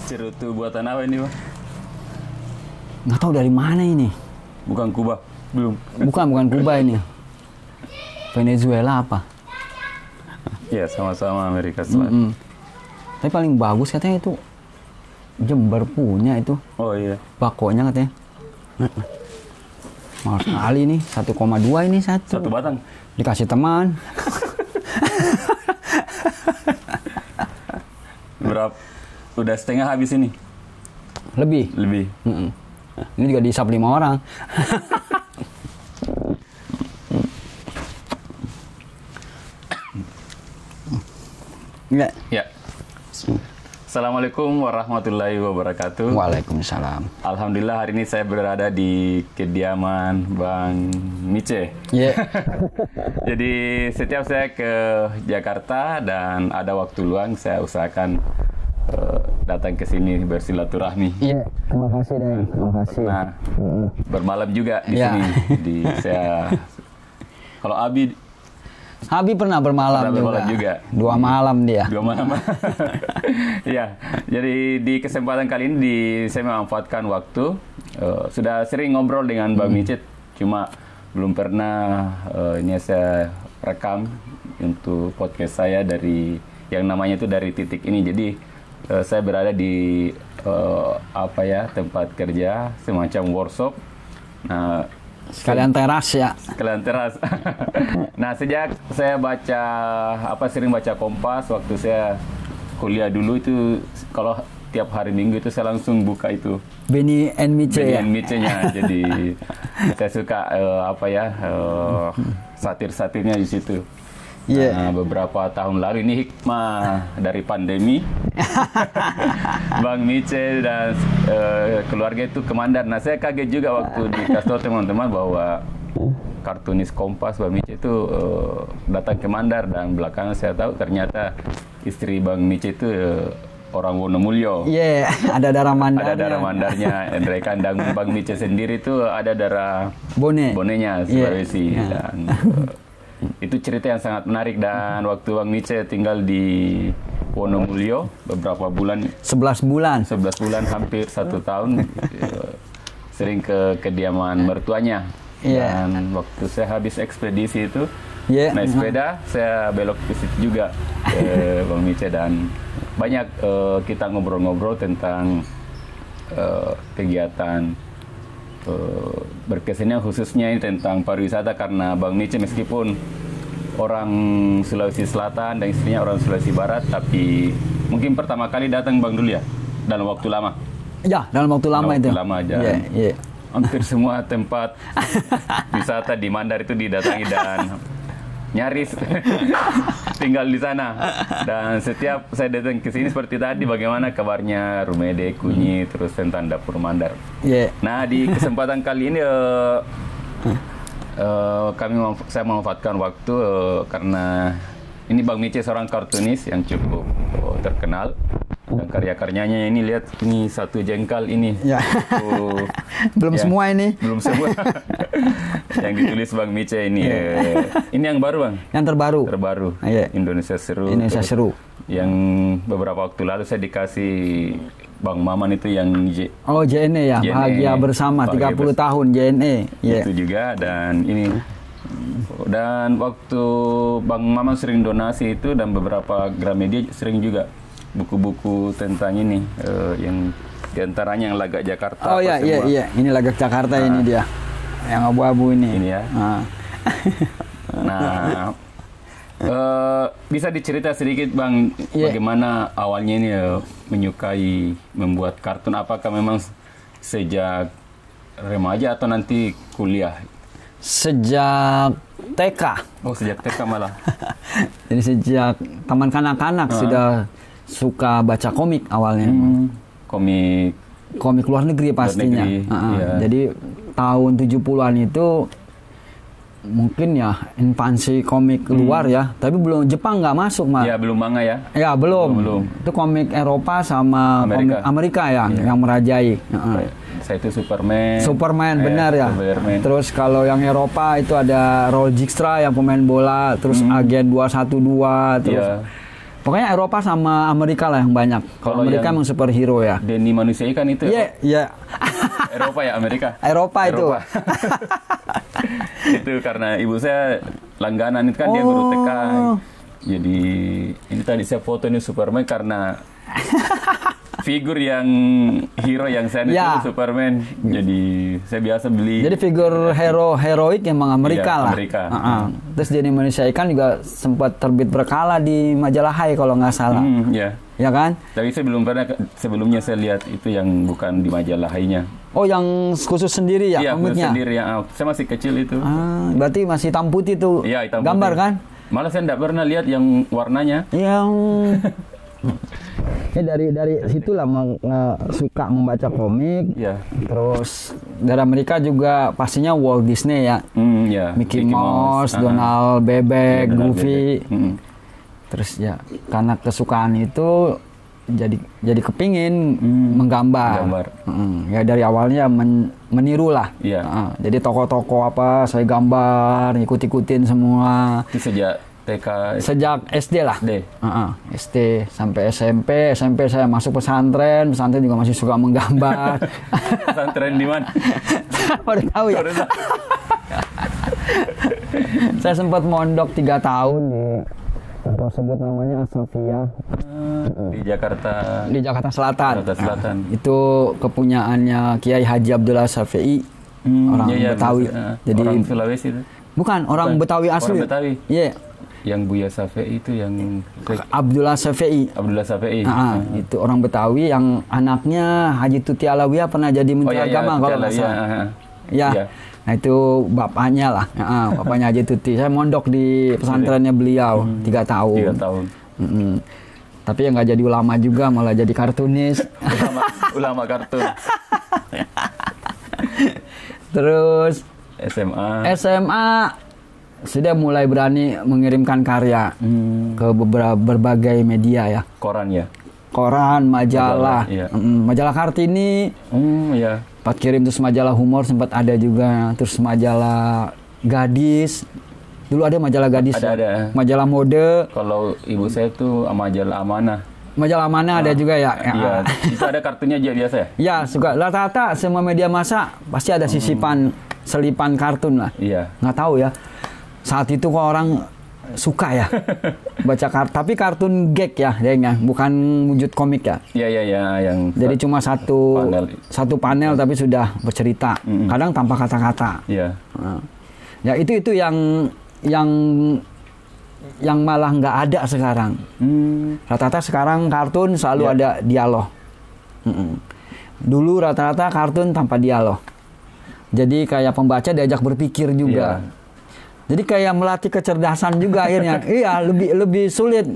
Cerutu buatan apa ini, Pak? Nggak tahu dari mana ini. Bukan Kuba, belum. Bukan Kuba ini. Venezuela apa? Ya, sama-sama Amerika Selatan. Tapi paling bagus katanya itu Jember punya itu. Oh iya. Bakonya katanya. Mahal sekali nih, 1,2 ini satu. Satu batang. Dikasih teman. Berapa? Udah setengah habis ini. Lebih. Ini juga dihisap 5 orang. Ya. Assalamualaikum warahmatullahi wabarakatuh. Waalaikumsalam. Alhamdulillah hari ini saya berada di kediaman Bang Mice. Yeah. Jadi setiap saya ke Jakarta dan ada waktu luang, saya usahakan datang ke sini bersilaturahmi. Iya, terima kasih Dan. Terima kasih. Nah, bermalam juga di sini. Kalau Abi pernah bermalam juga. 2 malam dia. 2 malam. Ya, jadi di kesempatan kali ini saya memanfaatkan waktu. Sudah sering ngobrol dengan Bang Micet, cuma belum pernah ini saya rekam untuk podcast saya dari yang namanya itu dari titik ini. Jadi saya berada di tempat kerja semacam workshop. Nah, sekalian teras ya. Sekalian teras. Nah, sejak saya sering baca Kompas waktu saya kuliah dulu itu, kalau tiap hari Minggu itu saya langsung buka itu Benny and Mice ya. Jadi saya suka satir-satirnya di situ. Yeah. Nah, beberapa tahun lalu ini hikmah dari pandemi. Bang Mice dan keluarga itu ke Mandar. Nah, saya kaget juga waktu dikasih tahu teman-teman bahwa kartunis Kompas Bang Mice itu datang ke Mandar, dan belakangan saya tahu ternyata istri Bang Mice itu orang Wonomulyo. Iya, ada darah Mandarnya. Ada darah Mandarnya. Dari kandang Bang Mice sendiri itu ada darah Bonenya Sulawesi. Yeah. Dan itu cerita yang sangat menarik. Dan waktu Bang Mice tinggal di Wonomulyo beberapa bulan, 11 bulan hampir 1 tahun, sering ke kediaman mertuanya. Dan waktu saya habis ekspedisi itu naik sepeda, saya belok ke situ juga Bang Mice, dan banyak kita ngobrol-ngobrol tentang kegiatan berkesenian, khususnya ini tentang pariwisata, karena Bang Mice meskipun orang Sulawesi Selatan dan istrinya orang Sulawesi Barat, tapi mungkin pertama kali datang Bang dulu ya, dalam waktu lama. Ya, dalam waktu lama itu. Lama aja. Hampir semua tempat wisata di Mandar itu didatangi dan nyaris tinggal di sana. Dan setiap saya datang ke sini seperti tadi, bagaimana kabarnya Rumede, Kunyi, terus tentang dapur Mandar. Nah, di kesempatan kali ini saya memanfaatkan waktu karena ini Bang Mice seorang kartunis yang cukup terkenal, dan karya-karyanya ini, lihat ini satu jengkal ini. Belum semua ini. Belum semua. Yang ditulis Bang Mice ini. Ini yang baru, Bang. Yang terbaru. Indonesia Seru. Indonesia Seru. Yang beberapa waktu lalu saya dikasih Bang Maman itu yang JNE ya. JNE. Bahagia Bersama 30 tahun JNE. Itu juga. Dan ini, dan waktu Bang Maman sering donasi itu, dan beberapa Gramedia sering juga buku-buku tentang ini, yang diantaranya yang Lagak Jakarta. Ini Lagak Jakarta. Ini dia yang abu-abu ini. Ini ya. Nah, bisa dicerita sedikit Bang, bagaimana awalnya ini menyukai membuat kartun? Apakah memang sejak remaja atau nanti kuliah? Sejak TK. Oh, sejak TK malah. Jadi sejak taman kanak-kanak sudah suka baca komik awalnya. Komik luar negeri pastinya. Jadi tahun 70-an itu mungkin ya infansi komik luar ya, tapi belum, Jepang nggak masuk, Mas. Ya, belum manga ya. Ya, belum. Itu komik Eropa sama Amerika yang merajai. Saya itu Superman, benar ya. Terus kalau yang Eropa itu ada Raoul Dijkstra yang pemain bola, terus Agen 212, terus Pokoknya Eropa sama Amerika lah yang banyak. Kalau Amerika emang superhero ya. Denny manusia ikan itu. Iya, iya. Eropa ya, Amerika. Eropa itu. Itu karena ibu saya langganan itu kan, dia guru TK. Jadi ini tadi saya foto ini Superman karena figur yang hero yang saya itu Superman. Jadi saya biasa beli. Jadi figur heroik emang Amerika lah. Amerika. Terus Denny manusia ikan juga sempat terbit berkala di majalah Hai kalau nggak salah. Ya kan? Tapi saya belum pernah, sebelumnya saya lihat itu yang bukan di majalah Hai-nya. Oh, yang khusus sendiri ya? Iya, khusus sendiri ya. Saya masih kecil itu. Berarti masih hitam putih tuh. Iya, hitam putih. Gambar kan? Malah saya tidak pernah lihat yang warnanya. Yang dari situlah suka membaca komik. Terus dari Amerika juga pastinya Walt Disney ya. Mickey Mouse, Donald Bebek, Goofy. Terus ya karena kesukaan itu jadi kepingin menggambar. Ya dari awalnya meniru lah. Jadi tokoh-tokoh apa saya gambar, ikut-ikutin semua. Itu sejak TK? Sejak SD lah. SD sampai SMP. SMP saya masuk pesantren juga masih suka menggambar. Pesantren di mana? Baru tahu ya. Saya sempat mondok 3 tahun di tempat sebut namanya Asofia di Jakarta. Di Jakarta Selatan. Jakarta Selatan. Itu kepunyaannya Kiai Haji Abdullah Syafi'i, orang Betawi. Jadi orang Sulawesi itu. Bukan, orang Betawi asli. Orang Betawi. Iya. Yang Buya Syafi'i itu yang Abdullah Syafi'i. Abdullah Syafi'i. Itu orang Betawi yang anaknya Haji Tuti Alawiyah pernah jadi Menteri Agama kalau nggak salah. Nah itu bapaknya lah, bapaknya Haji Tuti. Saya mondok di pesantrennya beliau 3 tahun. 3 tahun. Tapi ya nggak jadi ulama juga, malah jadi kartunis. ulama kartun. Terus SMA sudah mulai berani mengirimkan karya ke berbagai media ya. Koran ya. Koran, majalah, majalah Kartini. Sempat kirim, terus majalah humor sempat ada juga, terus majalah gadis. Dulu ada majalah gadis. Ada. Majalah mode. Kalau ibu saya tuh majalah Amanah. Majalah Amanah ada juga ya. Iya. Itu ada kartunya aja biasa ya? Ya, suka. Rata-rata semua media massa pasti ada selipan kartun lah. Iya. Nggak tahu ya. Saat itu kok orang suka ya baca kartun, tapi kartun gag ya, bukan wujud komik ya. Iya, yang jadi cuma satu panel tapi sudah bercerita, kadang tanpa kata-kata. Iya. Ya itu yang malah nggak ada sekarang. Rata-rata sekarang kartun selalu ada dialog. Dulu rata-rata kartun tanpa dialog. Jadi kayak pembaca diajak berpikir juga. Jadi kayak melatih kecerdasan juga akhirnya. Iya, lebih sulit.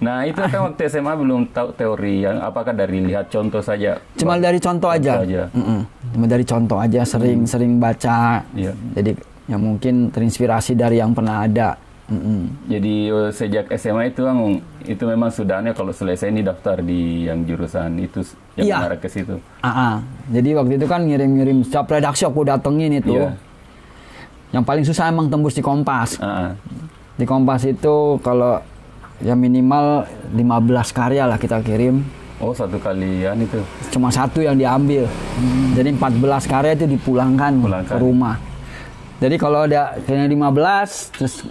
Nah, itu kan waktu SMA belum tahu teori yang apakah dari lihat contoh saja. Cuma dari contoh aja. Cuma dari contoh aja, sering baca. Jadi ya mungkin terinspirasi dari yang pernah ada. Jadi sejak SMA itu memang sudahnya kalau selesai ini daftar di yang jurusan itu yang mengarah ke situ. Jadi waktu itu kan ngirim setiap redaksi aku datengin itu. Yang paling susah emang tembus di Kompas. Di Kompas itu kalau ya minimal 15 karya lah kita kirim. Oh, satu kalian itu? Cuma satu yang diambil. Jadi 14 karya itu dipulangkan ke rumah. Jadi kalau ada kayaknya 15, terus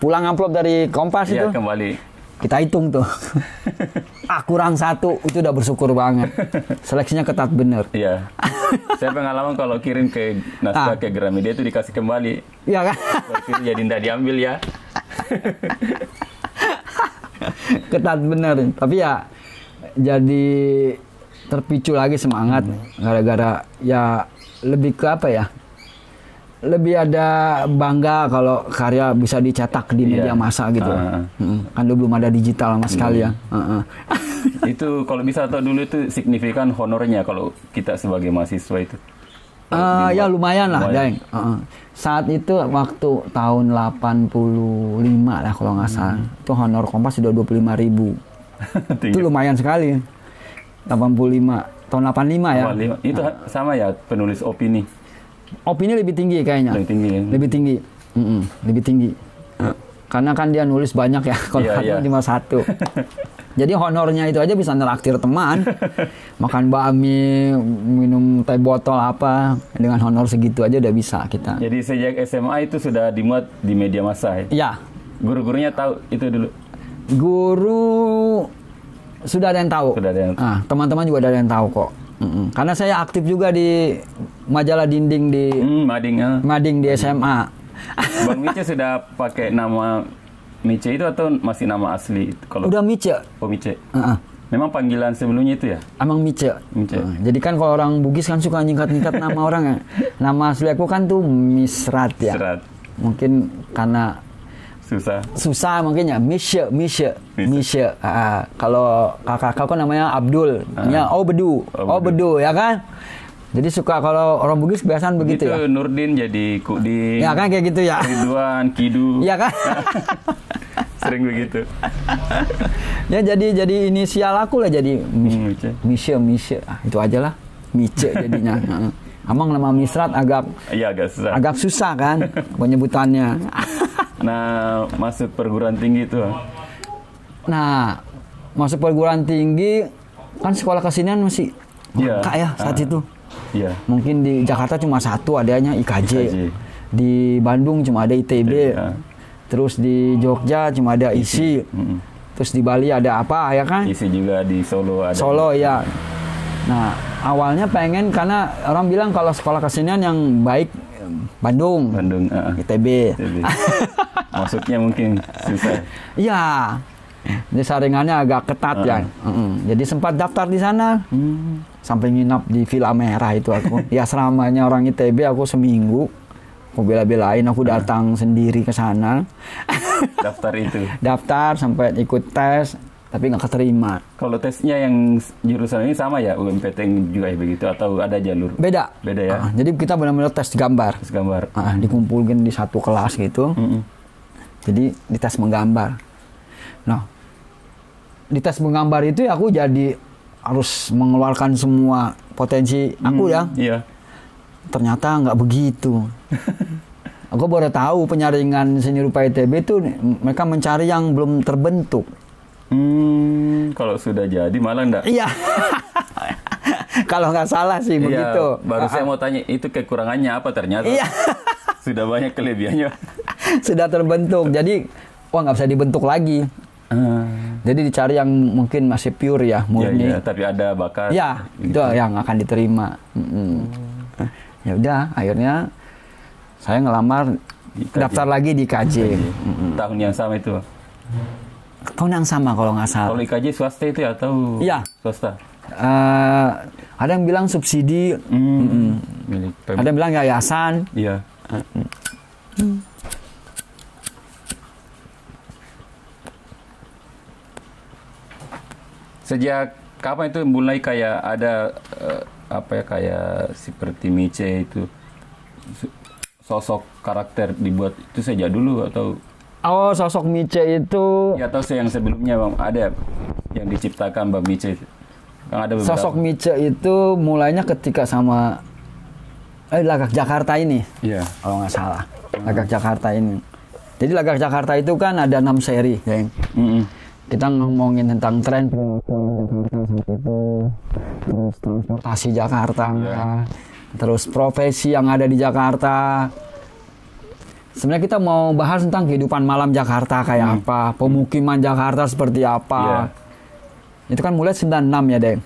pulang amplop dari Kompas itu. Kembali. Kita hitung tuh. Kurang 1, itu udah bersyukur banget. Seleksinya ketat bener. Iya. Saya pengalaman kalau kirim ke naskah ke Gramedia itu dikasih kembali. Iya kan? Jadi tidak diambil ya. Ketat bener. Tapi ya jadi terpicu lagi semangat gara-gara ya lebih ke apa ya? Lebih ada bangga kalau karya bisa dicetak di media massa gitu. Kan dulu belum ada digital sama sekali ya. Itu kalau bisa tahu dulu itu signifikan honornya kalau kita sebagai mahasiswa itu. Ya lumayan lah, Daeng. Saat itu waktu tahun 85 lah kalau nggak salah. Itu honor Kompas sudah 25.000. Itu lumayan sekali. 85 tahun 85 ya. 85. Itu sama ya penulis opini. Opini lebih tinggi kayaknya. Lebih tinggi. Ya? Lebih tinggi. Lebih tinggi. Karena kan dia nulis banyak ya, kalau cuma satu. Jadi honornya itu aja bisa neraktir teman, makan bakmi, minum teh botol apa, dengan honor segitu aja udah bisa kita. Jadi sejak SMA itu sudah dimuat di media massa ya? Ya. Guru-gurunya tahu itu dulu? Guru sudah ada yang tahu. Sudah ada yang tahu. Teman-teman juga ada yang tahu kok. Karena saya aktif juga di majalah dinding di Mading di SMA. Bang Mice sudah pakai nama Mice itu atau masih nama asli? Udah Mice. Oh Mice. Memang panggilan sebelumnya itu ya? Emang Mice. Jadi kan kalau orang Bugis kan suka nyingkat-nyingkat nama orang ya. Nama asli aku kan tuh Misrat ya. Misrat. Mungkin karena susah mungkin ya. Mice. Kalau kakakku namanya Abdul. Ya Bedu ya kan? Jadi suka kalau orang Bugis kebiasaan begitu ya. Nurdin jadi Kudin. Ya kan kayak gitu ya. Ridwan, Kidu. Ya kan. Sering begitu. Ya jadi inisial aku lah jadi Mice. Itu aja lah. Mice jadinya. Emang nama Misrat agak susah kan penyebutannya. Nah, masuk perguruan tinggi itu. Nah, masuk perguruan tinggi kan sekolah kesenian masih langka ya saat itu. Iya. Mungkin di Jakarta cuma satu adanya IKJ. Di Bandung cuma ada ITB. Terus di Jogja cuma ada ISI. Terus di Bali ada apa ya kan? ISI juga di Solo ada. Solo ya. Nah, awalnya pengen karena orang bilang kalau sekolah kesenian yang baik Bandung, ITB. Masuknya mungkin susah. Iya. Jadi saringannya agak ketat ya. Jadi sempat daftar di sana. Sampai nginap di Villa Merah itu aku. Ya selamanya orang ITB aku seminggu. Aku bela-belain aku datang sendiri ke sana. Daftar itu. Daftar sampai ikut tes tapi nggak keterima. Kalau tesnya yang jurusan ini sama ya UMPTN juga ya begitu atau ada jalur? Beda ya. Jadi kita benar-benar tes gambar. Dikumpulin di satu kelas gitu. Jadi dites menggambar. Nah, di tes menggambar itu aku jadi harus mengeluarkan semua potensi aku ya. Iya. Ternyata nggak begitu. Aku baru tahu penyaringan seni rupa ITB itu mereka mencari yang belum terbentuk. Kalau sudah jadi malah enggak. Iya. Kalau nggak salah sih begitu. Baru saya mau tanya itu kekurangannya apa ternyata. Iya. Sudah banyak kelebihannya. Sudah terbentuk. Jadi nggak bisa dibentuk lagi. Jadi dicari yang mungkin masih pure ya, murni. Ya, tapi ada bakat. Ya, gitu. Itu yang akan diterima. Ya udah, akhirnya saya ngelamar daftar lagi di IKJ. Tahun yang sama itu. Tahun yang sama kalau nggak salah. Kalau IKJ swasta itu ya atau swasta? Ada yang bilang subsidi, ada yang bilang yayasan. Iya. Sejak kapan itu mulai kayak ada kayak seperti Mice itu sosok karakter dibuat itu sejak dulu atau? Oh, sosok Mice itu. Ya atau yang sebelumnya Bang ada yang diciptakan Bang Mice. Kan ada beberapa. Sosok Mice itu mulainya ketika sama Lagak Jakarta ini. Iya. Kalau nggak salah. Lagak Jakarta ini. Jadi Lagak Jakarta itu kan ada 6 seri, geng. Kita ngomongin tentang tren itu, terus transportasi Jakarta, terus profesi yang ada di Jakarta. Sebenarnya kita mau bahas tentang kehidupan malam Jakarta kayak apa, pemukiman Jakarta seperti apa. Itu kan mulai 96 ya, Deng.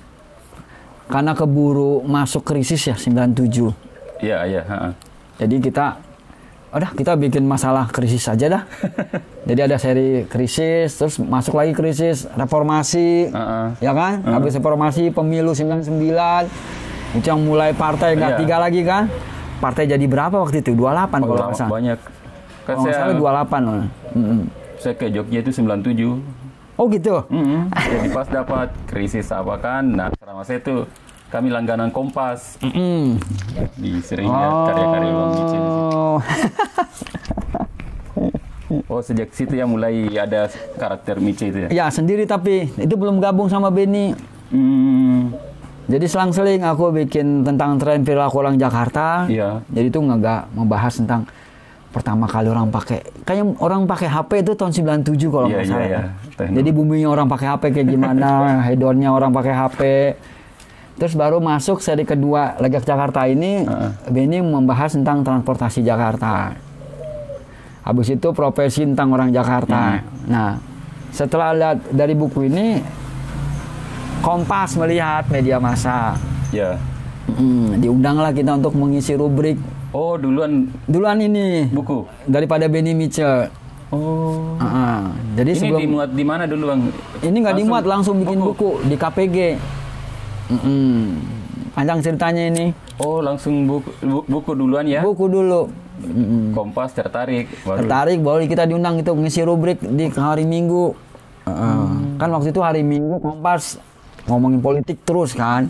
Karena keburu masuk krisis ya 97. Iya. Jadi kita bikin masalah krisis aja dah. Jadi ada seri krisis, terus masuk lagi krisis, reformasi, ya kan? Habis reformasi, pemilu 99, itu yang mulai partai nggak 3 lagi kan? Partai jadi berapa waktu itu? 28 kalau nggak salah. Banyak. Kan kalau nggak salah 28 loh. Saya ke Jogja itu 97. Oh gitu? Jadi pas dapat krisis apa kan, nah selama saya itu kami langganan Kompas. Di sering lihat karya-karya Bang Mice. Oh, sejak situ ya mulai ada karakter Mice itu ya? Ya, sendiri tapi itu belum gabung sama Benny. Jadi selang-seling aku bikin tentang tren perilaku orang Jakarta. Iya. Jadi itu nggak membahas tentang pertama kali orang pakai, kayak orang pakai HP itu tahun 97 kalau nggak salah. Iya. Jadi boomingnya orang pakai HP kayak gimana, hedonnya orang pakai HP. Terus baru masuk seri kedua Legak Jakarta ini, Benny membahas tentang transportasi Jakarta. Habis itu profesi tentang orang Jakarta. Nah, setelah lihat dari buku ini, Kompas melihat media massa. Ya. Diundanglah kita untuk mengisi rubrik. Oh, duluan ini buku daripada Benny Mitchell. Oh. Jadi ini sebelum dimuat di mana dulu, Bang? Ini nggak dimuat, langsung bikin buku di KPG. Panjang ceritanya ini. Oh, langsung buku duluan ya? Buku dulu. Kompas tertarik. Baru kita diundang itu ngisi rubrik di hari Minggu. Kan waktu itu hari Minggu Kompas ngomongin politik terus kan.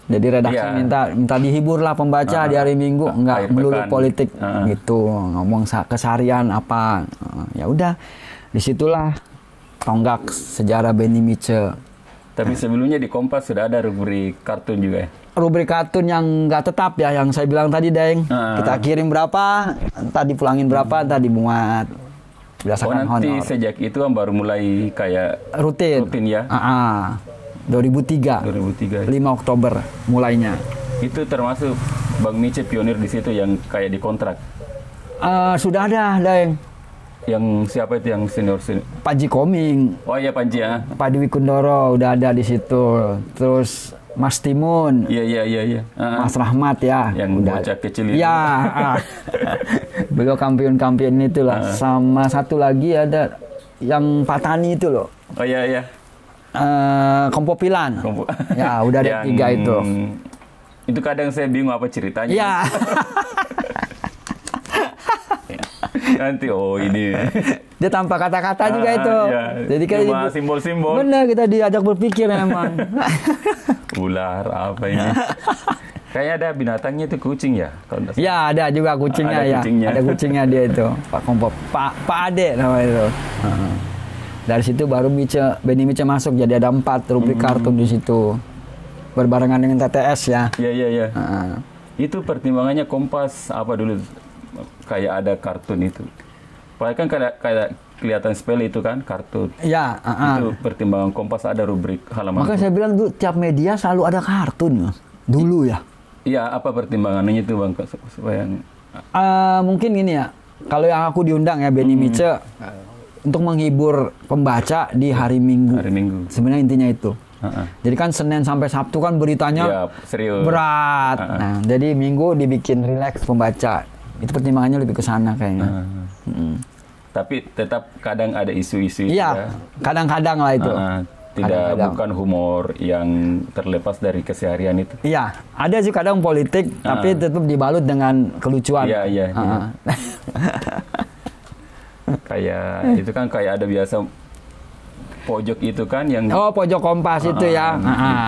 Jadi redaksi minta dihibur lah pembaca di hari Minggu, nggak melulu politik gitu, ngomong keseharian apa. Ya udah, disitulah tonggak sejarah Benny Mitchell. Tapi sebelumnya di Kompas sudah ada rubrik kartun juga ya? Rubrik kartun yang nggak tetap ya, yang saya bilang tadi, Deng. Kita kirim berapa, entah dipulangin berapa, entah dimuat. Berdasarkan nanti honor. Sejak itu baru mulai kayak rutin ya? 2003, 5 Oktober mulainya. Itu termasuk Bang Mice pionir di situ yang kayak dikontrak? Sudah ada, Deng. Yang siapa itu yang senior? Panji Koming. Oh iya, Panji ya. Pak Dwi Kundoro udah ada di situ. Terus Mas Timun. Iya. Mas Rahmat ya. Yang bocah kecil itu. Ya. Beliau kampion-kampion itulah. Sama satu lagi ada yang Pak Tani itu loh. Oh iya. Kompopilan. Ya, udah ada 3 itu. Itu kadang saya bingung apa ceritanya. Ya. Nanti ini. Dia tanpa kata-kata juga itu. Ya. Jadi kayak simbol-simbol. Benar, kita diajak berpikir emang. Ular apa ini? Kayak ada binatangnya itu kucing ya? Ya, ada juga kucingnya ya. Ada kucingnya dia itu. Pak Ade namanya itu. Dari situ baru Benny Mitchell masuk, jadi ada 4 rubrik kartun di situ. Berbarengan dengan TTS ya. Iya. Itu pertimbangannya Kompas apa dulu? Kayak ada kartun itu. Padahal kan kayak kelihatan sepele itu kan kartun. Iya. Itu pertimbangan Kompas ada rubrik halaman. Makanya saya bilang tuh tiap media selalu ada kartun dulu ya. Iya, apa pertimbangannya itu, Bang, supaya mungkin gini ya. Kalau yang aku diundang ya Benny Mitchell untuk menghibur pembaca di hari Minggu. Sebenarnya intinya itu. Jadi kan Senin sampai Sabtu kan beritanya serius, berat. Nah, jadi Minggu dibikin rileks pembaca. Itu pertimbangannya lebih ke sana kayaknya. Tapi tetap kadang ada isu-isu. Iya, kadang-kadang lah itu. Bukan humor yang terlepas dari keseharian itu. Iya, ada sih kadang politik, tapi tetap dibalut dengan kelucuan. Iya. Kayak itu kan kayak ada biasa pojok itu kan yang pojok Kompas itu ya.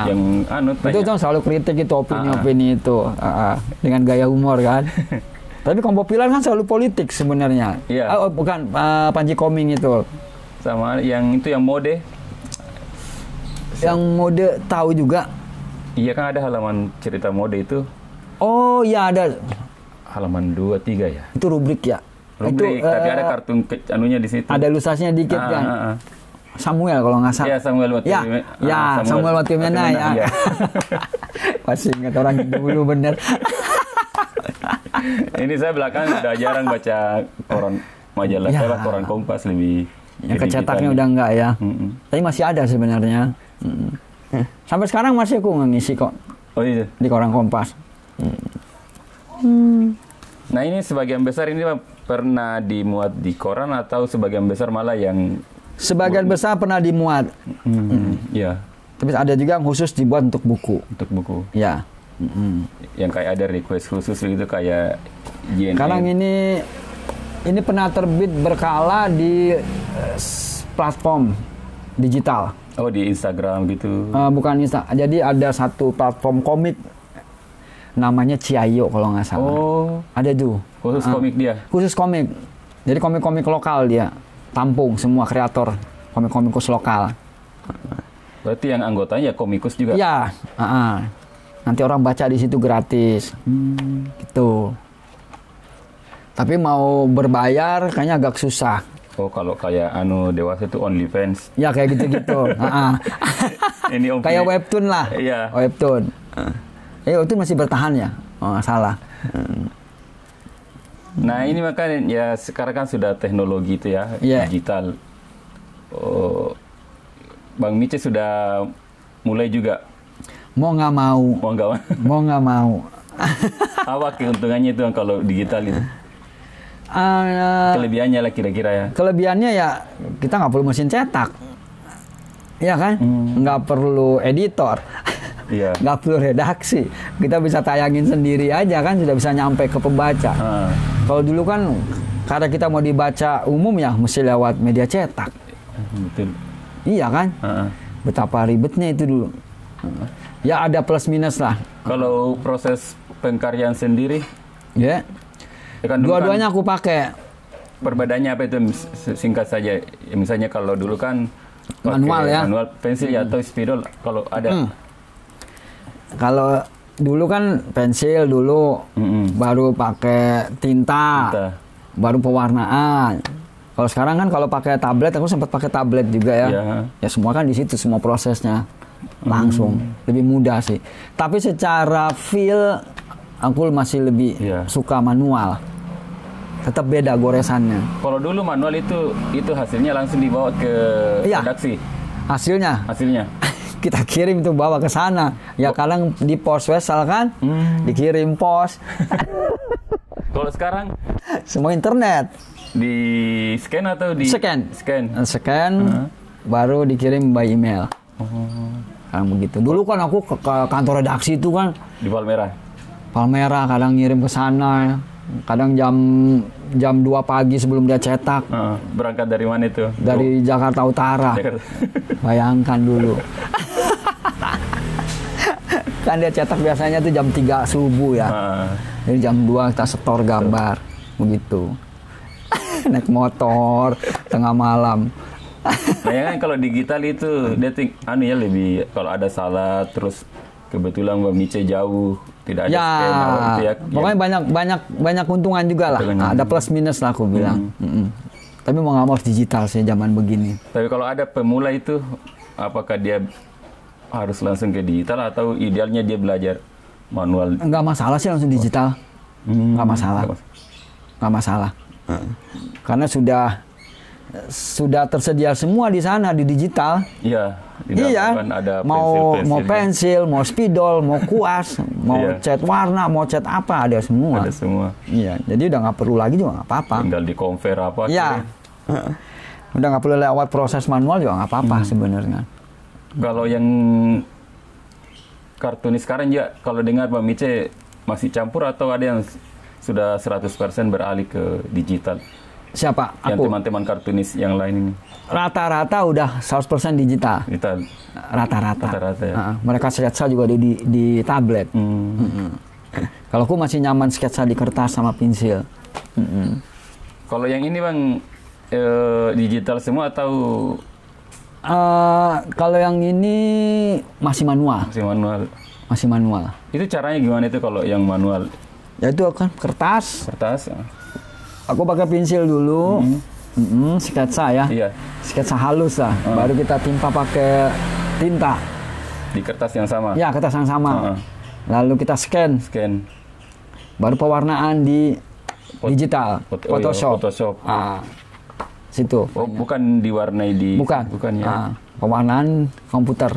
Yang itu kan selalu kritik itu opini itu dengan gaya humor kan. Tapi Kompopilan kan selalu politik sebenarnya. Iya. Bukan Panji Koming itu. Sama yang itu yang mode. Yang mode tahu juga. Iya kan ada halaman cerita mode itu. Oh iya ada. Halaman 2, 3 ya. Itu rubrik ya. Rubrik, tapi ada kartun anunya di situ. Ada ilustrasinya dikit kan. Samuel kalau nggak salah. Iya, Samuel Watimena. Samuel Watimena ya. Masih ingat orang dulu bener. Ini saya belakang udah jarang baca koran majalah, koran Kompas lebih. Yang kecetaknya udah enggak ya. Tapi masih ada sebenarnya. Sampai sekarang masih aku ngisi kok. Oh iya. Di koran Kompas. Nah ini sebagian besar ini pernah dimuat di koran atau sebagian besar malah yang sebagian besar pernah dimuat. Iya. Tapi ada juga yang khusus dibuat untuk buku. Untuk buku. Ya. Yang kayak ada request khusus gitu kayak JNN. Sekarang ini pernah terbit berkala di platform digital. Oh di Instagram gitu? Bukan Instagram. Jadi ada satu platform komik namanya Ciayo kalau nggak salah. Oh. Ada tuh. Khusus komik dia? Khusus komik. Jadi komik-komik lokal dia. Tampung semua kreator komik-komikus lokal. Berarti yang anggotanya komikus juga? Iya. Nanti orang baca di situ gratis. Gitu. Tapi mau berbayar kayaknya agak susah. Oh, kalau kayak dewasa itu OnlyFans. Ya kayak gitu-gitu. Ini kayak webtoon lah. Iya. Webtoon. Webtoon masih bertahan ya? Oh, nggak salah. Nah, ini makanya ya sekarang kan sudah teknologi itu ya, digital. Oh, Bang Miche sudah mulai juga. Mau nggak mau. Mau nggak mau. Apa keuntungannya itu kalau digital itu? Kelebihannya lah kira-kira ya. Kelebihannya ya kita nggak perlu mesin cetak, ya kan? Nggak perlu editor, nggak perlu redaksi. Kita bisa tayangin sendiri aja kan, sudah bisa nyampe ke pembaca. Kalau dulu kan karena kita mau dibaca umum ya mesti lewat media cetak. Betul. Iya kan? Betapa ribetnya itu dulu. Ya ada plus minus lah. Kalau proses pengkaryaan sendiri, ya. Kan dua-duanya aku pakai. Perbedaannya apa itu? Singkat saja. Misalnya kalau dulu kan manual ya. Manual pensil atau spidol kalau ada. Kalau dulu kan pensil dulu, baru pakai tinta, baru pewarnaan. Kalau sekarang kan kalau pakai tablet, aku sempat pakai tablet juga ya. Ya semua kan di situ semua prosesnya langsung, lebih mudah sih. Tapi secara feel aku masih lebih suka manual. Tetap beda goresannya. Kalau dulu manual itu hasilnya langsung dibawa ke redaksi. Hasilnya kita kirim tuh bawa ke sana. Ya kadang di pos Wesel kan, dikirim pos. Kalau sekarang semua internet. Di scan atau di scan, baru dikirim by email. Kadang begitu. Dulu kan aku ke kantor redaksi itu kan di Palmera kadang ngirim ke sana. Kadang jam 2 pagi sebelum dia cetak. Berangkat dari mana itu? Dari Jakarta Utara. Bayangkan dulu. Kan dia cetak biasanya tuh jam 3 subuh ya. Jadi jam 2 kita setor gambar. Begitu. Naik motor tengah malam. Bayangkan kalau digital itu dia lebih kalau ada salah terus kebetulan Mbak Miche jauh tidak ada skema itu ya. Pokoknya banyak keuntungan juga lah. Ada plus minus lah aku bilang. Tapi mau nggak mau harus digital sih zaman begini. Tapi kalau ada pemula itu apakah dia harus langsung ke digital atau idealnya dia belajar manual? Nggak masalah sih langsung digital. Nggak masalah. Karena sudah tersedia semua di sana di digital. Iya. Ada mau pensil, mau spidol, mau kuas, mau cat warna, mau cat apa ada semua. Ada semua. Iya. Jadi udah nggak perlu lagi juga nggak apa-apa. Tinggal di convert apa. Iya. Udah nggak perlu lewat proses manual juga nggak apa-apa sebenarnya. Kalau yang kartunis sekarang ya, kalau dengar Mbak Miche masih campur atau ada yang sudah 100% beralih ke digital? Siapa? Yang teman-teman kartunis yang lain ini. Rata-rata udah 100% digital. Rata-rata ya. Mereka sketsa juga di tablet. Kalau aku masih nyaman sketsa di kertas sama pensil. Kalau yang ini Bang, digital semua atau? Kalau yang ini masih manual. Masih manual. Itu caranya gimana itu kalau yang manual? Ya itu kan kertas. Ya. Aku pakai pensil dulu, sketsa ya, sketsa halus lah. Baru kita timpa pakai tinta. Di kertas yang sama? Ya, kertas yang sama. Lalu kita scan. Baru pewarnaan di digital, Photoshop. Situ. Oh, bukan diwarnai di? Bukan ya. Pewarnaan komputer.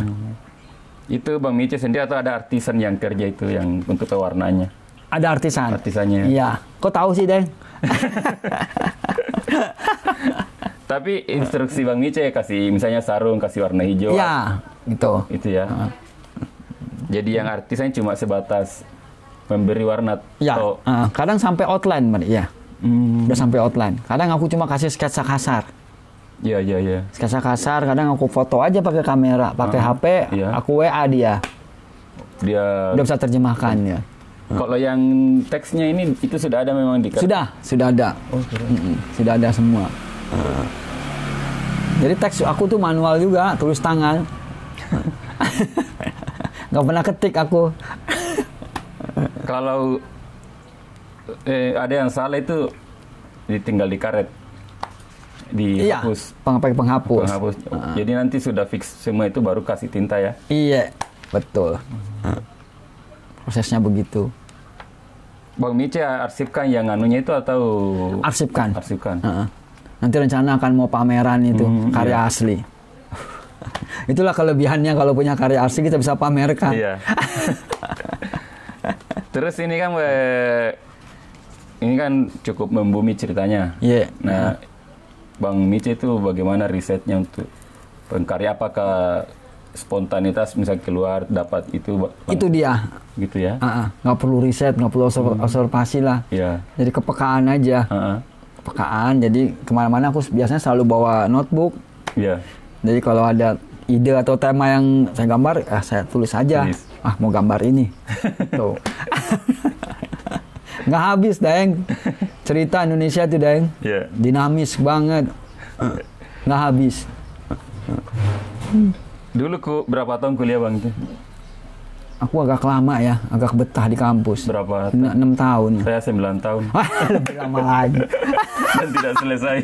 Itu Bang Miche sendiri atau ada artisan yang kerja itu yang untuk pewarnaannya? Ada artisannya. Iya. Kok tahu sih, Deng? Tapi instruksi Bang Miche kasih misalnya sarung kasih warna hijau. Iya, gitu. Itu ya. Jadi yang artisannya cuma sebatas memberi warna. Ya. Kadang sampai outline, ya. Udah sampai outline. Kadang aku cuma kasih sketsa kasar. Iya. Sketsa kasar, kadang aku foto aja pakai kamera, pakai HP, aku WA dia. Dia udah bisa terjemahkan ya. Kalau yang teksnya ini itu sudah ada memang di kertas? Sudah ada. Sudah ada semua. Jadi teks aku tuh manual juga, tulis tangan. Nggak pernah ketik aku. Kalau ada yang salah itu tinggal dikaret, dihapus. Iya, penghapus. Jadi nanti sudah fix semua itu baru kasih tinta ya? Iya, betul. Prosesnya begitu. Bang Mice arsipkan yang anunya itu atau? Arsipkan. Arsipkan. Nanti rencana akan mau pameran itu, karya asli. Itulah kelebihannya kalau punya karya asli, kita bisa pamerkan. Iya. Terus ini kan cukup membumi ceritanya. Iya. Nah, Bang Mice itu bagaimana risetnya untuk pengkarya? Apakah spontanitas misalnya keluar dapat itu? Itu dia. Gitu ya? Nggak perlu riset, nggak perlu observasi lah. Iya. Jadi kepekaan aja. Kepekaan. Jadi kemana-mana aku biasanya selalu bawa notebook. Iya. Jadi kalau ada ide atau tema yang saya gambar, saya tulis aja. Mau gambar ini. Tuh. Nggak habis, Deng. Cerita Indonesia tuh, Deng. Yeah. Dinamis banget. Nggak habis. Dulu berapa tahun kuliah, Bang? Aku agak lama ya, agak betah di kampus. Berapa? 6 tahun. Saya 9 tahun. Lebih lama lagi. Dan tidak selesai.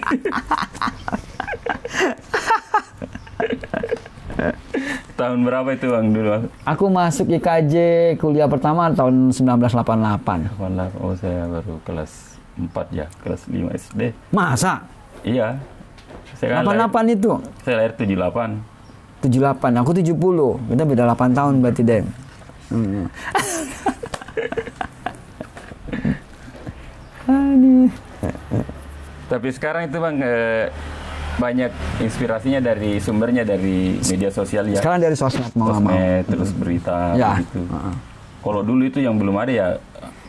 Tahun berapa itu, Bang, dulu? Aku masuk IKJ kuliah pertama tahun 1988. Oh, saya baru kelas 4 ya, kelas 5 SD. Masa? Iya. Saya 88 itu? Saya lahir 78. 78, aku 70. Kita beda 8 tahun berarti, Den. Tapi sekarang itu, Bang, banyak inspirasinya dari sumbernya dari media sosial ya. Sekarang dari sosmed mau nggak mau. Terus berita ya. gitu. Kalau dulu itu yang belum ada ya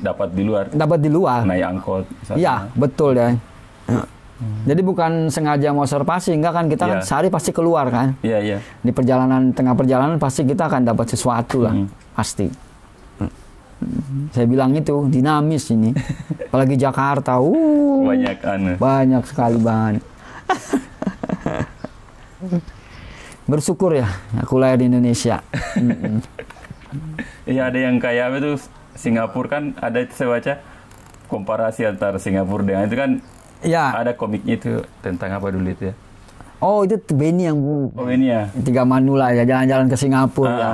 dapat di luar. Dapat di luar. Naik angkot. Iya, betul ya. Jadi bukan sengaja mau observasi, enggak kan, kita kan sehari pasti keluar kan. Iya, iya. Di tengah perjalanan pasti kita akan dapat sesuatu lah, pasti. Saya bilang itu dinamis ini. Apalagi Jakarta, banyak sekali bahan. Bersyukur ya, aku lahir di Indonesia. Iya, ada yang kayak itu Singapura kan, ada itu saya baca komparasi antara Singapura dengan itu kan. Ya. Ada komiknya itu tentang apa dulu itu ya? Oh, itu Benny yang Benny ya. 3 Manula ya, jalan-jalan ke Singapura ya.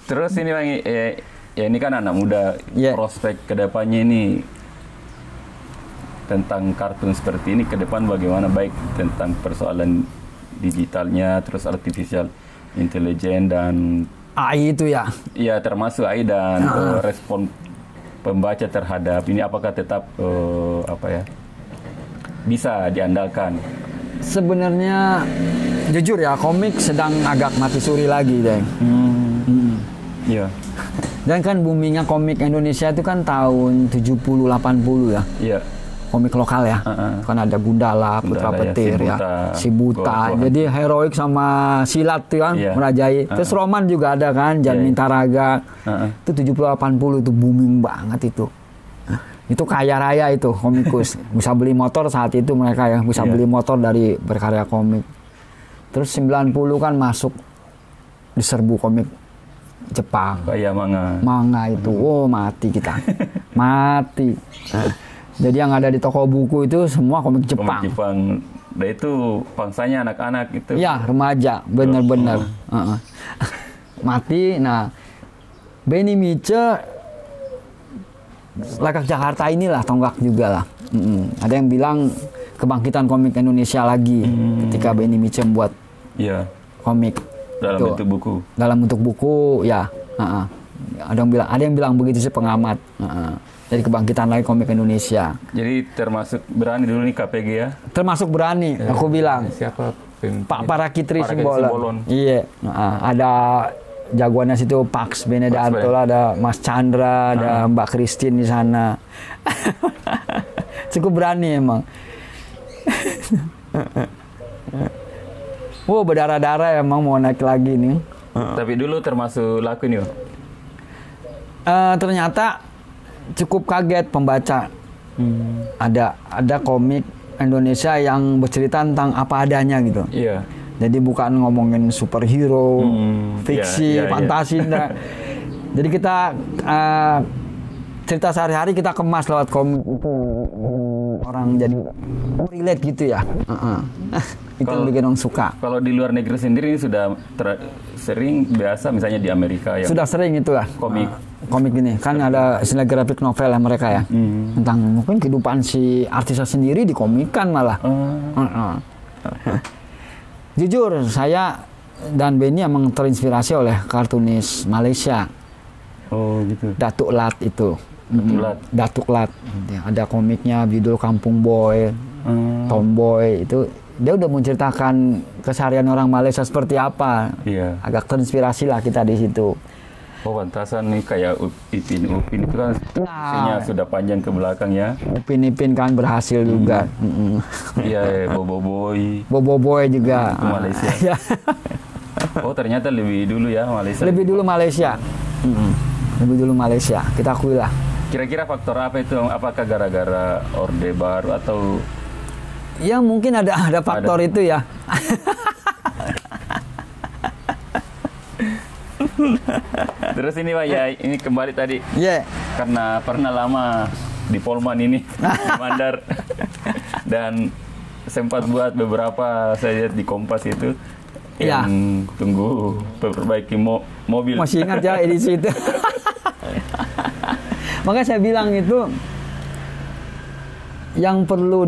Terus ini Bang, ya ini kan anak muda, prospek kedepannya ini tentang kartun seperti ini ke depan bagaimana, baik tentang persoalan digitalnya, terus artificial intelligence dan AI itu ya? Iya, termasuk AI dan respon pembaca terhadap ini, apakah tetap bisa diandalkan? Sebenarnya jujur ya, komik sedang agak mati suri lagi, Deng. Iya. Dan kan boomingnya komik Indonesia itu kan tahun 70-80 ya. Iya. Komik lokal ya. Kan ada Gundala, Putra Petir ya, Si Buta. Jadi heroik sama silat tuh kan, merajai. Terus roman juga ada kan, Jan Mintaraga. Itu 70-80 itu booming banget itu. Itu kaya raya itu komikus. Bisa beli motor saat itu mereka ya, bisa beli motor dari berkarya komik. Terus 90 kan masuk diserbu komik Jepang. Kayak manga itu. Oh, mati kita. Mati. Jadi yang ada di toko buku itu semua komik Jepang. Komik Jepang. Dan itu pangsanya anak-anak itu. Iya, remaja, bener-bener. Mati. Nah, Benny Mice, Lekak Jakarta inilah tonggak juga lah. Ada yang bilang kebangkitan komik Indonesia lagi ketika Benny Mice membuat komik. Dalam bentuk buku. Dalam bentuk buku, ya. Ada yang bilang begitu sih pengamat. Jadi kebangkitan lagi komik Indonesia. Jadi termasuk berani dulu nih KPG ya? Termasuk berani, aku bilang. Siapa? Pak Parakitri Simbolon. Iya. Ada jagoannya situ Pax Benedanto, ada Mas Chandra, ada Mbak Christine di sana. Cukup berani emang. Berdarah-darah emang mau naik lagi nih. Tapi dulu termasuk laku nih. Ternyata cukup kaget pembaca. Ada komik Indonesia yang bercerita tentang apa adanya gitu. Iya. Jadi bukan ngomongin superhero, fiksi, fantasi. Jadi kita cerita sehari-hari kita kemas lewat komik itu, orang jadi relate gitu ya. Itu yang bikin orang suka. Kalau di luar negeri sendiri ini sudah sering biasa, misalnya di Amerika yang sudah sering itu lah komik ini kan ada istilah graphic novel ya mereka ya, tentang mungkin kehidupan si artisnya sendiri dikomikan malah. Jujur saya dan Benny emang terinspirasi oleh kartunis Malaysia. Oh gitu. Datuk Lat itu. Datuk Lat. Ada komiknya judul Kampung Boy, Tomboy itu. Dia udah menceritakan keseharian orang Malaysia seperti apa. Iya. Agak terinspirasi lah kita di situ. Oh, pantasan nih kayak Upin itu kan isinya sudah panjang ke belakang ya. Upin kan berhasil juga. Iya, Boboiboy. Boboiboy juga. Itu Malaysia. Oh, ternyata lebih dulu ya Malaysia. Lebih dulu Malaysia. Lebih dulu Malaysia. Kita akui lah. Kira-kira faktor apa itu? Apakah gara-gara Orde Baru atau? Ya mungkin ada faktor itu ya. Terus ini Pak ya, ini kembali tadi. Iya. Yeah. Karena pernah lama di Polman ini, di Mandar. Dan sempat buat beberapa saya lihat di Kompas itu yang tunggu perbaiki mobil. Masih ingat ya edisi itu. Makanya saya bilang itu yang perlu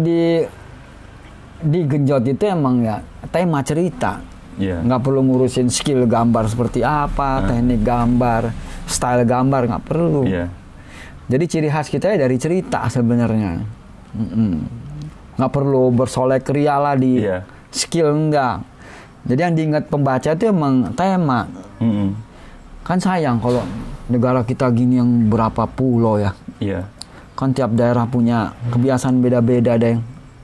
digenjot itu emang ya tema cerita. Nggak perlu ngurusin skill gambar seperti apa, teknik gambar, style gambar, nggak perlu. Jadi ciri khas kita ya dari cerita sebenarnya. Nggak perlu bersolek ria lah di skill, enggak. Jadi yang diingat pembaca itu emang tema. Kan sayang kalau negara kita gini yang berapa pulau ya. Kan tiap daerah punya kebiasaan beda-beda, ada yang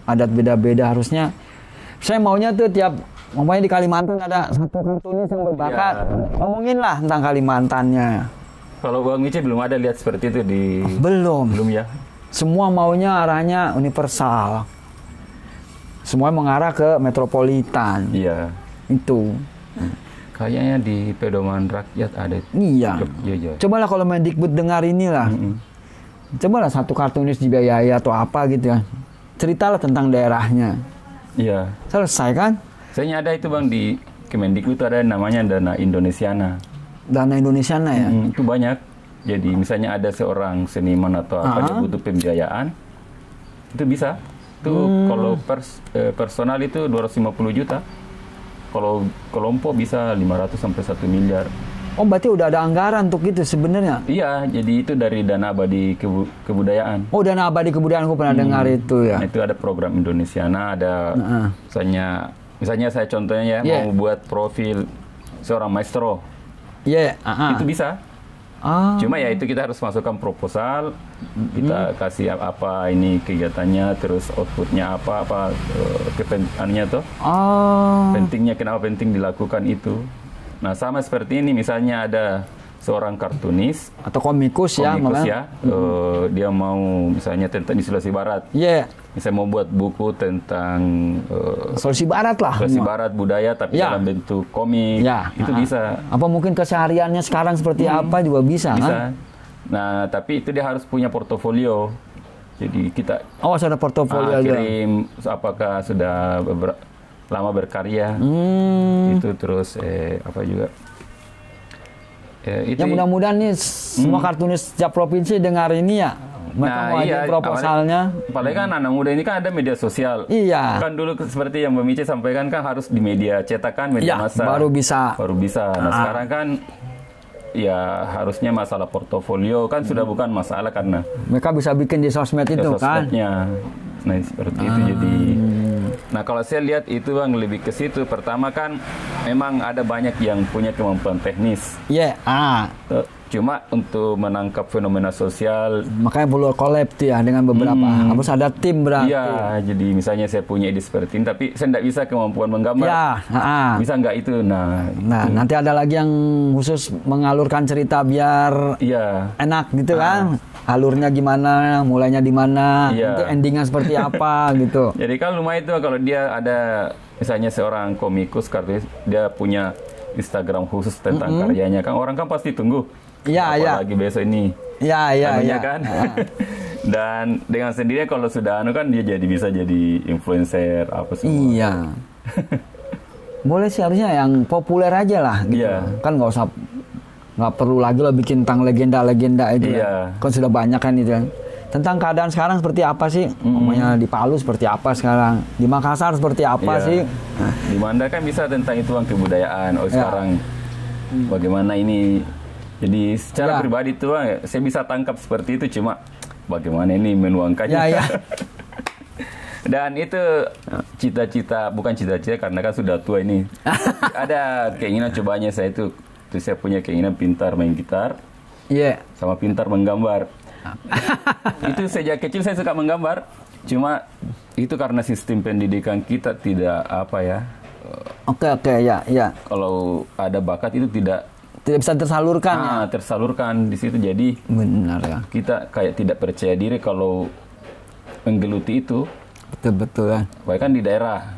adat beda-beda. Harusnya saya maunya tuh tiap umpamanya di Kalimantan ada satu kartunis yang berbakat, ngomongin lah tentang Kalimantannya. Kalau Bang Mici belum ada lihat seperti itu di... Belum ya? Semua maunya arahnya universal. Semua mengarah ke metropolitan. Iya. Itu. Kayaknya di pedoman rakyat ada. Iya. Cobalah kalau Mendikbud dengar inilah. Cobalah satu kartunis dibiayai atau apa gitu ya. Ceritalah tentang daerahnya. Iya. Selesai kan? Saya ada itu Bang di Kemendikbud itu ada namanya Dana Indonesiana. Dana Indonesiana ya? Itu banyak. Jadi misalnya ada seorang seniman atau apa dia butuh pembiayaan, itu bisa. Itu kalau personal itu 250 juta. Kalau kelompok bisa 500 sampai 1 miliar. Oh, berarti udah ada anggaran untuk itu sebenarnya? Iya, jadi itu dari Dana Abadi Kebudayaan. Oh, Dana Abadi Kebudayaan, aku pernah dengar itu ya. Nah, itu ada program Indonesiana, ada misalnya saya contohnya ya, mau buat profil seorang maestro. Itu bisa. Cuma ya itu kita harus masukkan proposal, kita kasih apa ini kegiatannya, terus outputnya apa kepentingannya tuh. Pentingnya, kenapa penting dilakukan itu. Nah sama seperti ini, misalnya ada seorang kartunis atau komikus ya, dia mau misalnya tentang di Sulawesi Barat. Misalnya mau buat buku tentang Sulawesi Barat lah. Sulawesi Barat budaya tapi dalam bentuk komik. Itu bisa. Apa mungkin kesehariannya sekarang seperti apa juga bisa kan? Nah, tapi itu dia harus punya portofolio. Jadi kita sudah portofolio kirim apakah sudah lama berkarya. Itu terus apa juga. Ya mudah-mudahan nih semua kartunis setiap provinsi dengar ini ya. Mereka mau aja proposalnya. Apalagi kan anak muda ini kan ada media sosial. Kan dulu seperti yang Mbak Mici sampaikan kan harus di media cetakan, media massa. Baru bisa. Nah sekarang kan ya harusnya masalah portofolio kan sudah bukan masalah karena mereka bisa bikin di sosmed itu kan. Nah seperti itu jadi. Nah kalau saya lihat itu Bang lebih ke situ. Pertama kan memang ada banyak yang punya kemampuan teknis. Cuma untuk menangkap fenomena sosial, makanya perlu collab tuh ya dengan beberapa. Harus ada tim berarti. Iya, jadi misalnya saya punya ide seperti ini, tapi saya tidak bisa kemampuan menggambar. Bisa nggak itu? Nah, nanti ada lagi yang khusus mengalurkan cerita biar enak gitu kan. Alurnya gimana, mulainya di mana, nanti endingnya seperti apa gitu. Jadi kan lumayan itu kalau dia ada misalnya seorang komikus kartunis, dia punya Instagram khusus tentang karyanya kan orang kan pasti tunggu. Apalagi besok ini Iya. Kan. Dan dengan sendirinya kalau sudah kan dia bisa jadi influencer apa semua. Iya. Boleh sih, harusnya yang populer aja lah gitu. Kan nggak perlu lagi lo bikin tentang legenda-legenda itu. Kan sudah banyak kan itu. Tentang keadaan sekarang seperti apa sih? Namanya di Palu seperti apa sekarang? Di Makassar seperti apa sih? Di Mandar kan bisa tentang itu kebudayaan. Sekarang bagaimana ini? Jadi secara pribadi tuh saya bisa tangkap seperti itu, cuma bagaimana ini menuangkannya. Dan itu bukan cita-cita karena kan sudah tua ini. Ada keinginan cobanya saya itu saya punya keinginan pintar main gitar. Sama pintar menggambar. Itu sejak kecil saya suka menggambar. Cuma itu karena sistem pendidikan kita tidak Oke, ya. Kalau ada bakat itu tidak bisa tersalurkan. Tersalurkan di situ. Jadi benar ya. Kita kayak tidak percaya diri kalau menggeluti itu. Betul ya. Bahkan di daerah.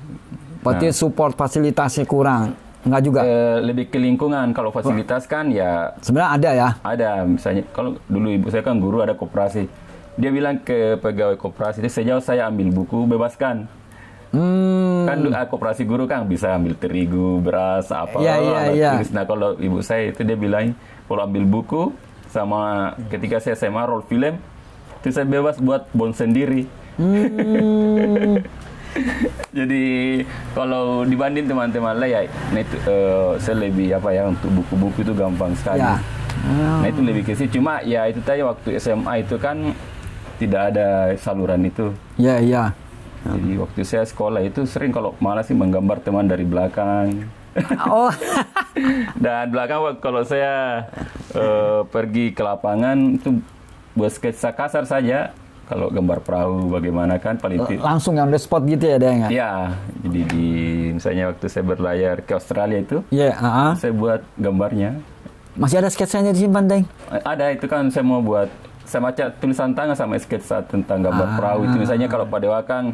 Berarti support fasilitasnya kurang. Enggak juga. Lebih ke lingkungan. Kalau fasilitas kan ya sebenarnya ada ya. Ada, misalnya kalau dulu ibu saya kan guru, ada koperasi. Dia bilang ke pegawai koperasi, sejauh saya ambil buku bebaskan. Kan koperasi guru kan bisa ambil terigu, beras, apa. Nah kalau ibu saya itu dia bilang kalau ambil buku sama ketika saya SMA roll film itu saya bebas buat bon sendiri. Jadi kalau dibanding teman-teman lain itu saya lebih untuk buku-buku itu gampang sekali. Nah itu lebih ke sih, cuma ya itu tadi waktu SMA itu kan tidak ada saluran itu. Jadi waktu saya sekolah itu sering kalau malas sih menggambar teman dari belakang. Dan belakang kalau saya pergi ke lapangan itu buat sketsa kasar saja. Kalau gambar perahu bagaimana kan paling langsung on the spot gitu ya dia? Iya, jadi misalnya waktu saya berlayar ke Australia itu, saya buat gambarnya. Masih ada sketsanya disimpan, Deng? Ada, itu kan saya mau buat semacam tulisan tangan sama sketsa tentang gambar perahu itu. Misalnya kalau Padewakang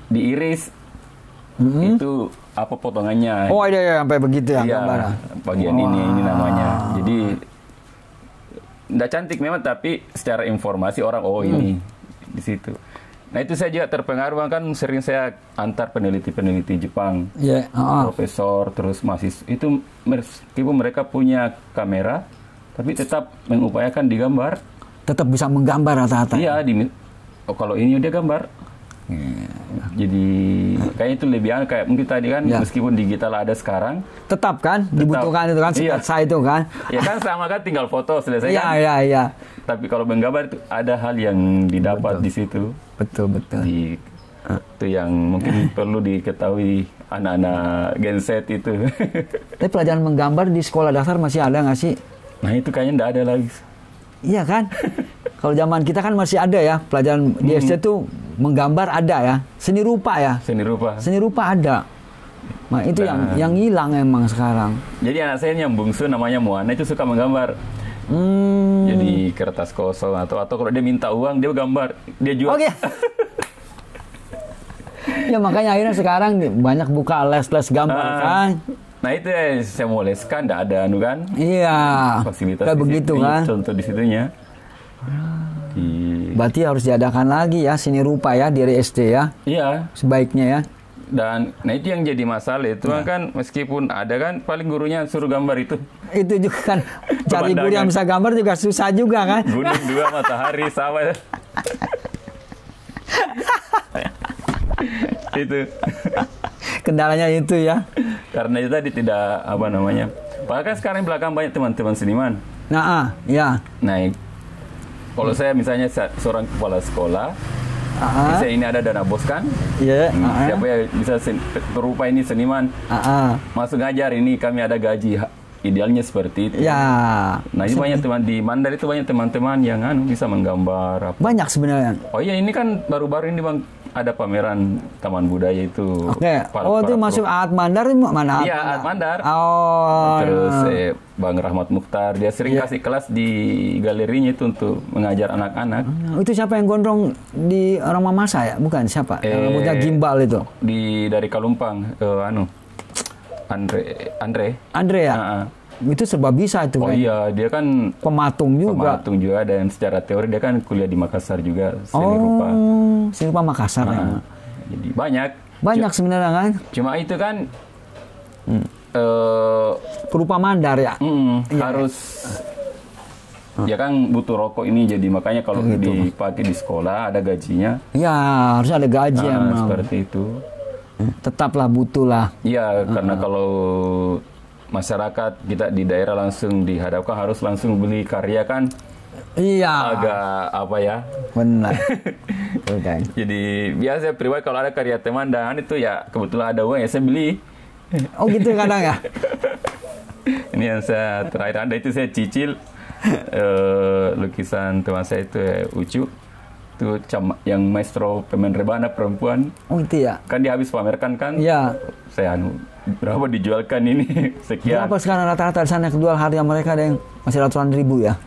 diiris, itu apa potongannya? Oh ada sampai begitu ya gambarnya. Bagian ini namanya. Jadi nggak cantik memang, tapi secara informasi orang ini di situ. Nah itu saya juga terpengaruh kan, sering saya antar peneliti-peneliti Jepang, profesor, terus mahasiswa itu meskipun mereka punya kamera, tapi tetap mengupayakan digambar. Tetap bisa menggambar rata-rata. Iya, kalau ini dia gambar. Jadi kayaknya itu lebih kayak mungkin tadi kan meskipun digital ada sekarang, tetap kan dibutuhkan itu kan sketsa itu kan. Ya kan sama kan tinggal foto selesai kan. Iya. Tapi kalau menggambar itu ada hal yang didapat di situ. Betul. Itu yang mungkin perlu diketahui anak-anak Gen Z itu. Tapi pelajaran menggambar di sekolah dasar masih ada nggak sih? Nah itu kayaknya nggak ada lagi. Iya kan? Kalau zaman kita kan masih ada ya pelajaran di SD tuh menggambar ada ya, seni rupa ya. Seni rupa ada. Nah itu yang hilang emang sekarang. Jadi anak saya yang bungsu namanya Moana itu suka menggambar. Jadi kertas kosong atau kalau dia minta uang dia gambar, dia jual. Ya makanya akhirnya sekarang banyak buka les gambar kan. Nah itu saya mau les kan, nggak ada kan? Iya. Fasilitas kayak begitu kan? Contoh di situnya. Berarti harus diadakan lagi ya seni rupa ya dari SD ya. Iya. Sebaiknya ya. Dan nah itu yang jadi masalah itu kan meskipun ada kan paling gurunya suruh gambar itu. Itu juga kan cari guru yang bisa gambar juga susah juga kan. Gunung dua matahari sama. Itu. Kendalanya itu ya. Karena itu tadi tidak Bahkan sekarang belakang banyak teman-teman seniman. Nah, ya. Nah, kalau saya misalnya seorang kepala sekolah, misalnya ini ada dana bos kan, siapa yang bisa berupa ini seniman, masuk ngajar ini kami ada gaji, idealnya seperti itu. Ya. Nah ini banyak di Mandar itu banyak teman-teman yang bisa menggambar. Banyak sebenarnya. Oh iya ini kan baru-baru ini Bang ada pameran Taman Budaya itu. Itu masuk Aat Mandar mana? Iya Aat Mandar. Terus Bang Rahmat Mukhtar dia sering kasih kelas di galerinya itu untuk mengajar anak-anak. Itu siapa yang gondrong di orang Mamasa ya? Bukan siapa? Yang rambutnya gimbal itu. Dari Kalumpang, Andre ya? Itu serba bisa itu kan. Oh iya, dia kan pematung juga. Pematung juga, dan secara teori dia kan kuliah di Makassar juga, seni rupa. Seni rupa Makassar ya. Jadi banyak sebenarnya kan. Cuma itu kan perupa mandar ya. Harus ya kan butuh rokok ini, jadi makanya kalau dipakai di sekolah ada gajinya. Ya, harus ada gaji seperti itu. Tetaplah butuh lah. Iya, karena kalau masyarakat kita di daerah langsung dihadapkan harus langsung beli karya kan. Iya. Agak apa ya? Benar. Jadi biasa pribadi kalau ada karya teman dan itu ya kebetulan ada uang ya saya beli. Oh gitu kadang ya? Ini yang saya terakhir ada itu saya cicil lukisan teman saya itu Ucu. Itu yang maestro pemain rebana perempuan. Oh itu ya? Kan dia habis pamerkan kan? Iya. Saya berapa dijualkan ini? Sekian. Berapa sekarang rata-rata di sana jual harga mereka ada yang masih ratusan ribu ya?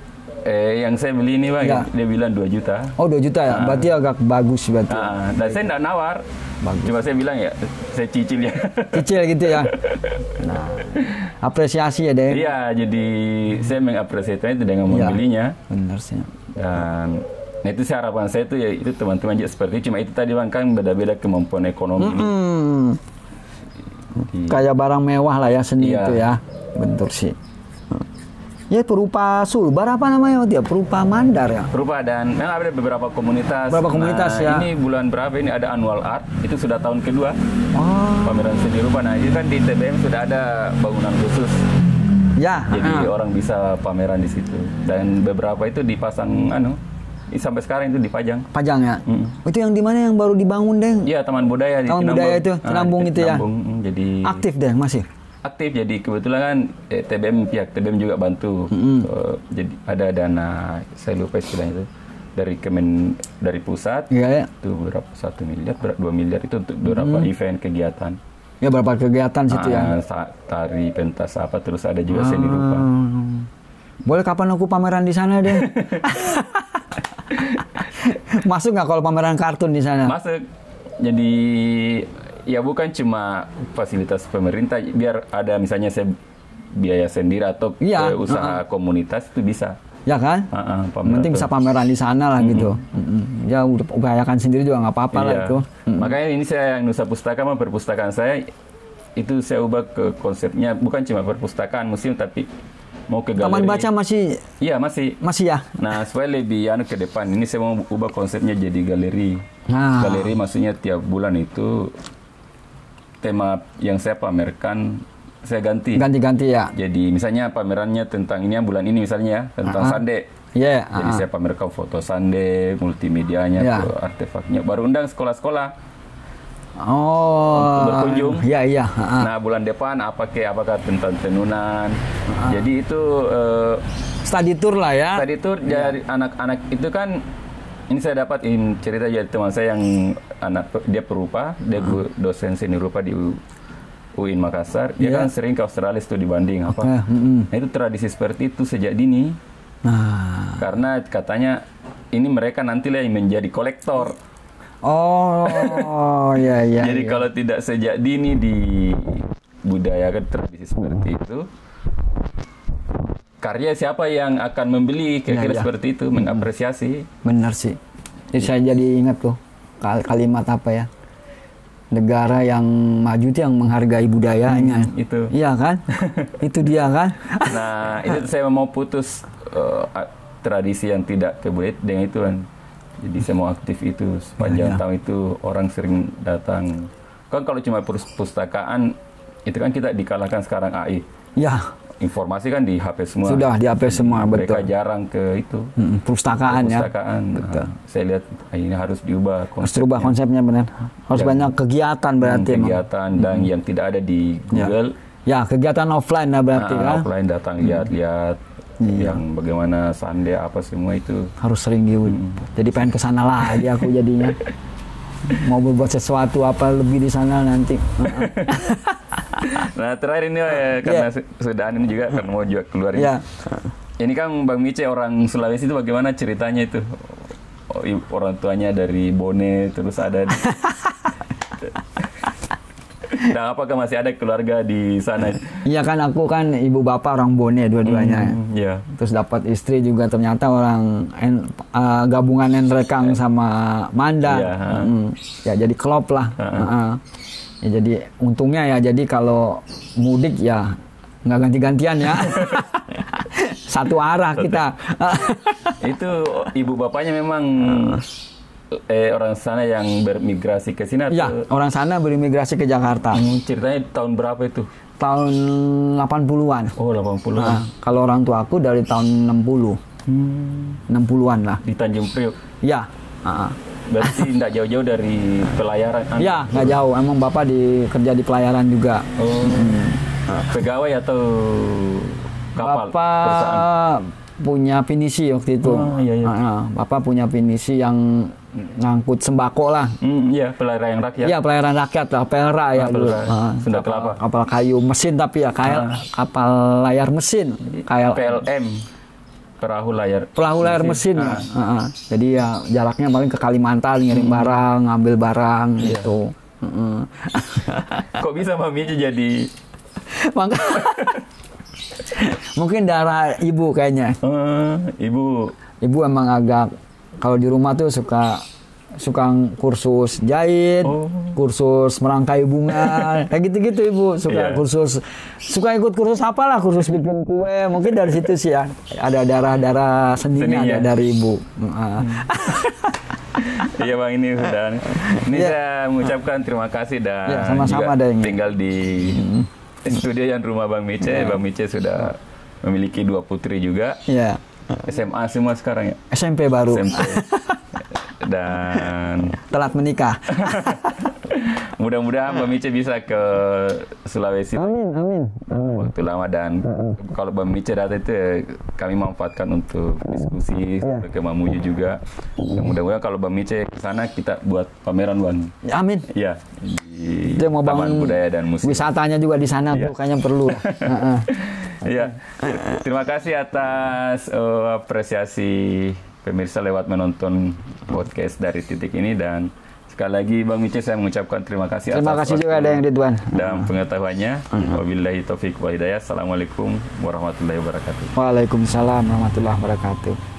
Yang saya beli ini Bang, ya. Dia bilang 2 juta. Oh 2 juta ya? Berarti agak bagus berarti. Dan saya enggak nawar. Bagus. Cuma saya bilang ya, saya cicil ya. Cicil gitu ya? Nah, apresiasi ya deh. Iya, jadi saya mengapresiasinya itu dengan membelinya. Benar sih. Dan nah itu harapan saya tuh ya, itu teman-teman juga seperti itu. Cuma itu tadi Bang kan beda-beda kemampuan ekonomi. Kayak barang mewah lah ya seni itu ya. Bentuk sih. Ya perupa Sulbar apa namanya dia? Perupa Mandar ya? Perupa, dan memang ada beberapa komunitas. Beberapa komunitas ya. Ini bulan berapa ini ada annual art, itu sudah tahun kedua. Pameran seni rupa. Nah itu kan di TBM sudah ada bangunan khusus. Ya. Jadi orang bisa pameran di situ. Dan beberapa itu dipasang sampai sekarang itu dipajang. Pajang ya? Itu yang di mana yang baru dibangun deh? Iya, Taman Budaya di Taman Budaya itu, Tinambung itu ya? Jadi aktif deh masih? Aktif, jadi kebetulan kan pihak TBM juga bantu. Jadi ada dana, saya lupa istilahnya itu, dari pusat. Itu berapa, 1 miliar, 2 miliar itu untuk beberapa event kegiatan. Ya berapa kegiatan situ ya? Tari, pentas apa, terus ada juga seni rupa. Boleh kapan aku pameran di sana deh? Masuk nggak kalau pameran kartun di sana? Masuk. Jadi ya bukan cuma fasilitas pemerintah, biar ada misalnya saya biaya sendiri atau usaha komunitas itu bisa. Ya kan? Penting bisa pameran di sana lah gitu. Ya upayakan sendiri juga nggak apa-apa lah itu. Makanya ini saya yang Nusa Pustaka perpustakaan saya itu saya ubah ke konsepnya bukan cuma perpustakaan museum tapi mau ke galeri. Taman baca masih? Iya masih. Masih ya? Nah supaya lebih ke depan ini saya mau ubah konsepnya jadi galeri. Galeri maksudnya tiap bulan itu tema yang saya pamerkan saya ganti. Ganti-ganti ya? Jadi misalnya pamerannya tentang ini bulan ini misalnya tentang sande. Jadi saya pamerkan foto sande, multimedianya, artefaknya. Baru undang sekolah-sekolah. Untuk berkunjung. Iya. Nah bulan depan apakah tentang tenunan. Jadi itu study tour lah ya. Study tour dari anak-anak itu kan. Ini saya dapat cerita dari teman saya yang dia perupa, dia dosen seni rupa di UIN Makassar. Dia kan sering ke Australia studi banding apa. Nah itu tradisi seperti itu sejak dini. Karena katanya ini mereka nantilah yang menjadi kolektor. Iya. Jadi kalau tidak sejak dini dibudayakan tradisi seperti itu, karya siapa yang akan membeli, kira-kira seperti itu, mengapresiasi. Benar sih. Jadi saya jadi ingat tuh kalimat apa ya, negara yang maju itu yang menghargai budayanya. Itu. Iya kan? Itu dia kan? Nah itu saya mau putus tradisi yang tidak kebudayaan dengan itu kan. Jadi saya mau aktif itu sepanjang tahun itu orang sering datang. Kan kalau cuma perpustakaan itu kan kita dikalahkan sekarang AI. Ya. Informasi kan di HP semua. Sudah di HP semua, betul. Mereka jarang ke itu. Perpustakaan ya. Betul. Saya lihat ini harus diubah konsepnya. Harus dirubah konsepnya benar. Harus banyak kegiatan berarti. Kegiatan dan yang tidak ada di Google. Ya, kegiatan offline lah berarti kan. Offline datang lihat-lihat. Yang bagaimana sande apa semua itu. Harus sering jadi pengen kesana lagi aku jadinya. Mau berbuat sesuatu apa lebih di sana nanti. Nah terakhir ini karena sudah ini juga kan mau juga keluar ini. Ini kan Bang Mice orang Sulawesi itu bagaimana ceritanya itu? Orang tuanya dari Bone terus ada Dan apakah masih ada keluarga di sana? Iya kan, aku kan ibu bapak orang Bone dua-duanya. Yeah. Terus dapat istri juga ternyata orang gabungan Enrekang sama Manda. Ya jadi klop lah. Ya jadi untungnya ya, jadi kalau mudik ya nggak ganti-gantian ya. Satu arah kita. Itu ibu bapaknya memang orang sana yang bermigrasi ke sini? Iya, orang sana bermigrasi ke Jakarta. Ceritanya tahun berapa itu? Tahun 80-an. Oh, 80-an. Kalau orang tua aku dari tahun 60. 60-an lah. Di Tanjung Priok? Iya. Berarti tidak jauh-jauh dari pelayaran? Iya, nggak jauh. Emang bapak kerja di pelayaran juga. Pegawai atau kapal? Bapak punya pinisi waktu itu. Bapak punya pinisi yang ngangkut sembako lah. Iya, pelayaran rakyat. Iya, pelayaran rakyat lah, PLRA ya dulu. Sunda Kelapa. Kapal kayu mesin tapi ya kapal layar mesin. Kayak PLM. Perahu layar mesin ya. Jadi ya jaraknya paling ke Kalimantan, ngirim barang, ngambil barang gitu. Kok bisa Mami jadi? Mungkin darah ibu kayaknya. Ibu emang agak, kalau di rumah tuh suka kursus jahit, kursus merangkai bunga, kayak gitu-gitu ibu. Suka ikut kursus apalah, kursus bikin kue. Mungkin dari situ sih ya, ada darah seninya ada dari ibu. Iya Bang, ini sudah. Ini saya mengucapkan terima kasih dan sama-sama juga tinggal di studio yang rumah Bang Mice. Bang Mice sudah memiliki 2 putri juga. Iya. SMA semua sekarang ya? SMP baru. SMP. Dan telat menikah. Mudah-mudahan Bang Mice bisa ke Sulawesi. Amin. Waktu lama, dan kalau Bang Mice datang itu kami manfaatkan untuk diskusi ke Mamuju juga. Dan mudah-mudahan kalau Bang Mice ke sana kita buat pameran Bang. Amin. Iya. Dia mau Taman bangun Budaya dan Musik. Wisatanya juga di sana tuh kayaknya perlu. Iya. Terima kasih atas apresiasi pemirsa lewat menonton podcast dari Titik ini, dan sekali lagi Bang Mice saya mengucapkan terima kasih. Terima kasih juga ada yang Ridwan dan pengetahuannya. Wabillahi taufiq wal hidayah. Assalamualaikum warahmatullahi wabarakatuh. Waalaikumsalam warahmatullahi wabarakatuh.